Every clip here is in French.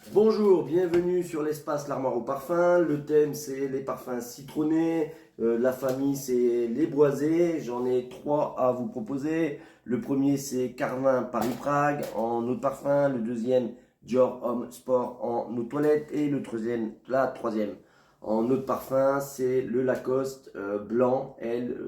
Bonjour, bienvenue sur l'espace L'Armoire au Parfum. Le thème c'est les parfums citronnés, la famille c'est les boisés. J'en ai trois à vous proposer. Le premier c'est Carvin Paris Prague en eau de parfum. Le deuxième Dior Homme Sport en eau de toilette. Et la troisième en eau de parfum c'est le Lacoste blanc L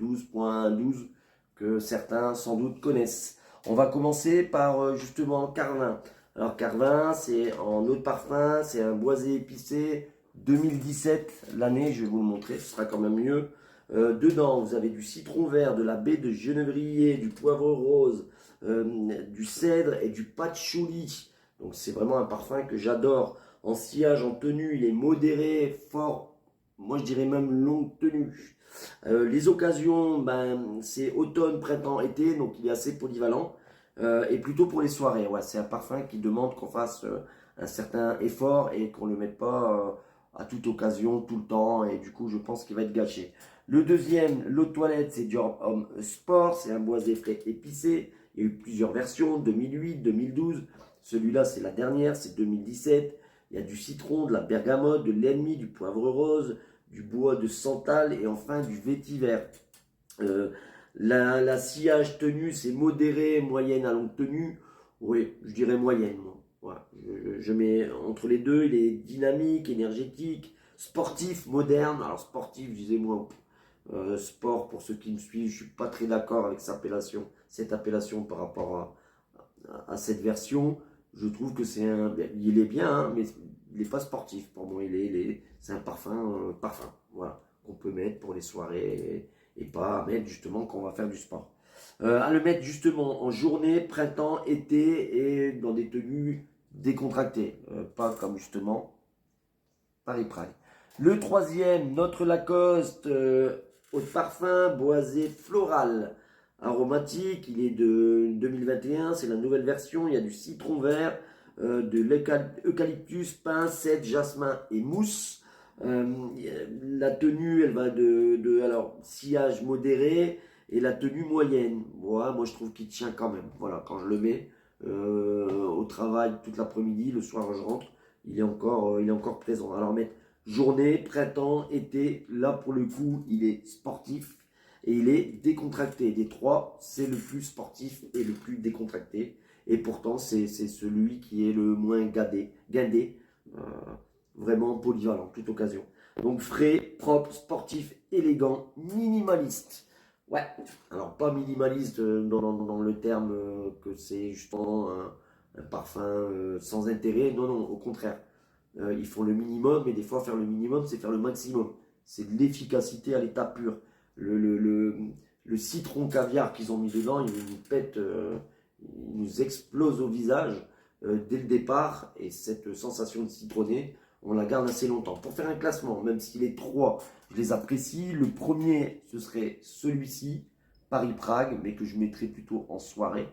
12.12 que certains sans doute connaissent. On va commencer par justement Carvin. Alors Carvin, c'est en eau de parfum, c'est un boisé épicé 2017, l'année, je vais vous le montrer, ce sera quand même mieux. Dedans, vous avez du citron vert, de la baie de genévrier, du poivre rose, du cèdre et du patchouli. Donc c'est vraiment un parfum que j'adore. En sillage, en tenue, il est modéré, fort, moi je dirais même longue tenue. Les occasions, c'est automne, printemps, été, donc il est assez polyvalent. Et plutôt pour les soirées, ouais, c'est un parfum qui demande qu'on fasse un certain effort et qu'on ne le mette pas à toute occasion, tout le temps, et du coup je pense qu'il va être gâché. Le deuxième, l'eau de toilette, c'est Dior Homme Sport, c'est un boisé frais épicé, il y a eu plusieurs versions, 2008, 2012, celui-là c'est la dernière, c'est 2017, il y a du citron, de la bergamote, de l'ennemi, du poivre rose, du bois de santal et enfin du vétiver. Euh, la sillage tenue, c'est modéré, moyenne à longue tenue. Oui, je dirais moyenne, moi. Voilà. Je mets entre les deux, il est dynamique, énergétique, sportif, moderne. Alors sportif, je disais moi, sport, pour ceux qui me suivent, je suis pas très d'accord avec cette appellation par rapport à cette version. Je trouve que il est bien, hein, mais il n'est pas sportif. Pour moi, c'est un parfum, voilà, qu'on peut mettre pour les soirées et pas à mettre justement quand on va faire du sport. À le mettre justement en journée, printemps, été et dans des tenues décontractées, pas comme justement Paris Prague. Le troisième, notre Lacoste, eau de parfum, boisé floral, aromatique, il est de 2021, c'est la nouvelle version, il y a du citron vert, de l'eucalyptus, pin, cèdre, jasmin et mousse. La tenue, elle va alors, sillage modéré et la tenue moyenne. Voilà, moi je trouve qu'il tient quand même. Voilà, quand je le mets au travail toute l'après-midi, le soir je rentre, il est encore présent. Alors mettre journée, printemps, été, là pour le coup, il est sportif et il est décontracté. Des trois, c'est le plus sportif et le plus décontracté. Et pourtant, c'est celui qui est le moins guindé, euh, vraiment polyvalent, toute occasion. Donc frais, propre, sportif, élégant, minimaliste. Ouais, alors pas minimaliste dans le terme que c'est justement un parfum sans intérêt. Non, non, au contraire. Ils font le minimum, mais des fois faire le minimum, c'est faire le maximum. C'est de l'efficacité à l'état pur. Le, le, le, le citron caviar qu'ils ont mis dedans, il nous pète, il nous explose au visage dès le départ. Et cette sensation de citronné, on la garde assez longtemps. Pour faire un classement, même si les trois, je les apprécie, le premier, ce serait celui-ci, Paris-Prague, mais que je mettrais plutôt en soirée.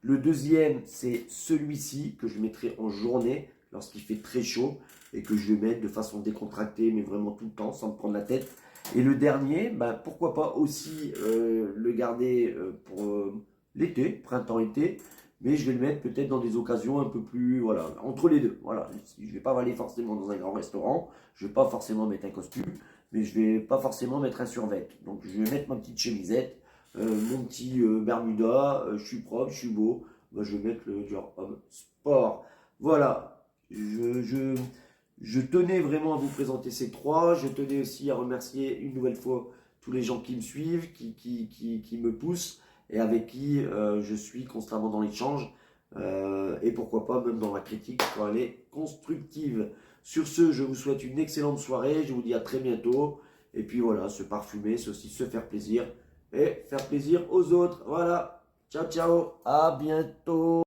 Le deuxième, c'est celui-ci que je mettrai en journée lorsqu'il fait très chaud et que je vais mettre de façon décontractée, mais vraiment tout le temps, sans me prendre la tête. Et le dernier, pourquoi pas aussi le garder pour l'été, printemps-été, mais je vais le mettre peut-être dans des occasions un peu plus, voilà, entre les deux. Voilà, je ne vais pas aller forcément dans un grand restaurant, je ne vais pas forcément mettre un costume, mais je ne vais pas forcément mettre un survêt. Donc je vais mettre ma petite chemisette, mon petit Bermuda, je suis propre, je suis beau, je vais mettre le Dior Homme Sport. Voilà, je tenais vraiment à vous présenter ces trois. Je tenais aussi à remercier une nouvelle fois tous les gens qui me suivent, qui me poussent et avec qui je suis constamment dans l'échange. Et pourquoi pas même dans la critique pour aller constructive. Sur ce, je vous souhaite une excellente soirée. Je vous dis à très bientôt. Et puis voilà, se parfumer, c'est aussi se faire plaisir et faire plaisir aux autres. Voilà. Ciao, ciao. À bientôt.